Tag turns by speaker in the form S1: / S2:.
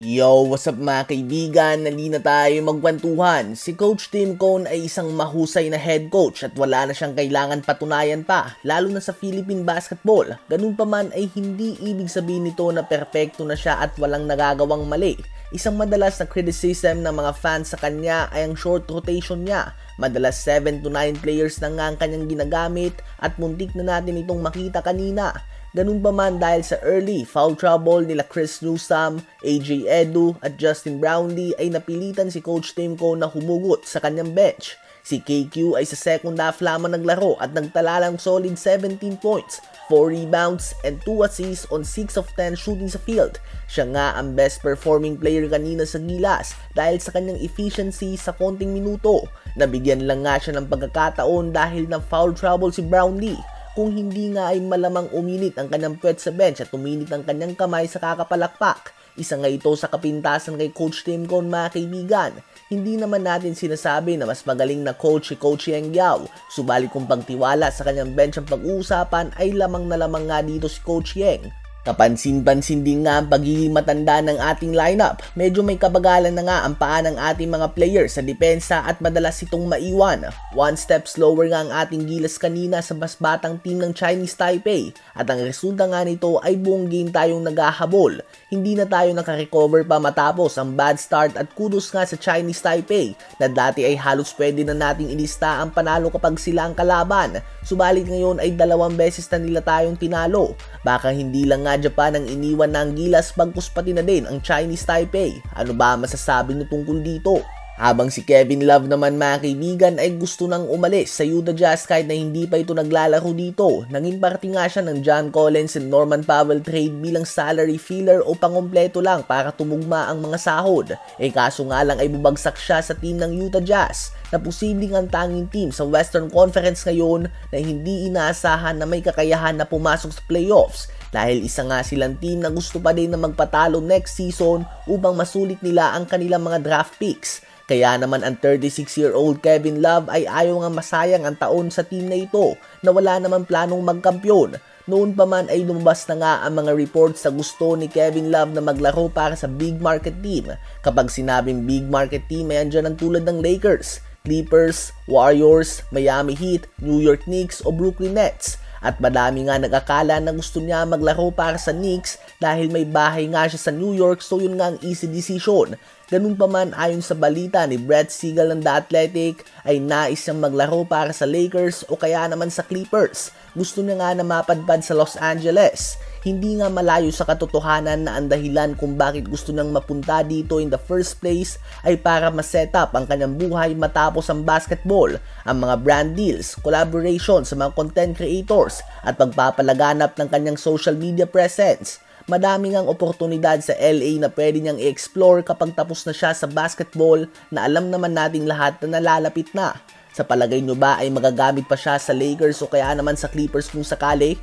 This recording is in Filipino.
S1: Yo, what's up mga kaibigan? Nali na tayo magkwentuhan. Si Coach Tim Cone ay isang mahusay na head coach at wala na siyang kailangan patunayan pa, lalo na sa Philippine basketball. Ganun pa man ay hindi ibig sabihin nito na perpekto na siya at walang nagagawang mali. Isang madalas na criticism ng mga fans sa kanya ay ang short rotation niya. Madalas 7 to 9 players na nga ang kanyang ginagamit at muntik na natin itong makita kanina. Ganun pa man dahil sa early foul trouble nila Chris Newsome, AJ Edu at Justin Brownlee ay napilitan si Coach Tim Cone na humugot sa kanyang bench. Si KQ ay sa second half lamang naglaro at nagtala lang solid 17 points, 4 rebounds and 2 assists on 6 of 10 shooting sa field. Siya nga ang best performing player kanina sa Gilas dahil sa kanyang efficiency sa konting minuto. Nabigyan lang nga siya ng pagkakataon dahil na foul trouble si Brownlee. Kung hindi nga ay malamang uminit ang kanyang puwet sa bench at uminit ang kanyang kamay sa kakapalakpak. Isa nga ito sa kapintasan kay Coach Tim Cone mga kaibigan. Hindi naman natin sinasabi na mas magaling na coach si Coach Yeng Guiao. Subalit kung pagtiwala sa kanyang bench ang pag-uusapan ay lamang na lamang nga dito si Coach Yeng. Kapansin-pansin din nga ang pagiging matanda ng ating lineup. Medyo may kabagalan na nga ang paa ng ating mga players sa depensa at madalas itong maiwan. One step slower nga ang ating Gilas kanina sa mas batang team ng Chinese Taipei. At ang resulta nga nito ay buong game tayong naghahabol. Hindi na tayo nakarecover pa matapos ang bad start at kudos nga sa Chinese Taipei na dati ay halos pwede na nating ilista ang panalo kapag sila ang kalaban. Subalit ngayon ay 2 beses na nila tayong tinalo. Baka hindi lang nga Japan ang iniwan ng Gilas bagkus pati na din ang Chinese Taipei. Ano ba masasabi nyo tungkol dito? Habang si Kevin Love naman mga kaibigan ay gusto nang umalis sa Utah Jazz kahit na hindi pa ito naglalaro dito. Naging parte nga siya ng John Collins and Norman Powell trade bilang salary filler o pangompleto lang para tumugma ang mga sahod. Kaso nga lang ay bubagsak siya sa team ng Utah Jazz na posibleng ang tanging team sa Western Conference ngayon na hindi inaasahan na may kakayahan na pumasok sa playoffs. Dahil isa nga silang team na gusto pa din na magpatalo next season upang masulit nila ang kanilang mga draft picks. Kaya naman ang 36-year-old Kevin Love ay ayaw nga masayang ang taon sa team na ito na wala naman planong magkampiyon. Noon pa man ay lumabas na nga ang mga reports sa gusto ni Kevin Love na maglaro para sa big market team. Kapag sinabing big market team ay andyan ang tulad ng Lakers, Clippers, Warriors, Miami Heat, New York Knicks o Brooklyn Nets. At madami nga nag-akala na gusto niya maglaro para sa Knicks dahil may bahay nga siya sa New York so yun nga ang easy decision. Ganun pa man ayon sa balita ni Brett Siegel ng The Athletic ay nais siyang maglaro para sa Lakers o kaya naman sa Clippers. Gusto niya nga na mapadpad sa Los Angeles. Hindi nga malayo sa katotohanan na ang dahilan kung bakit gusto niyang mapunta dito in the first place ay para ma-set up ang kanyang buhay matapos ang basketball, ang mga brand deals, collaboration sa mga content creators at pagpapalaganap ng kanyang social media presence. Madami ngang oportunidad sa LA na pwede niyang i-explore kapag tapos na siya sa basketball na alam naman nating lahat na nalalapit na. Sa palagay nyo ba ay magagamit pa siya sa Lakers o kaya naman sa Clippers kung sakali?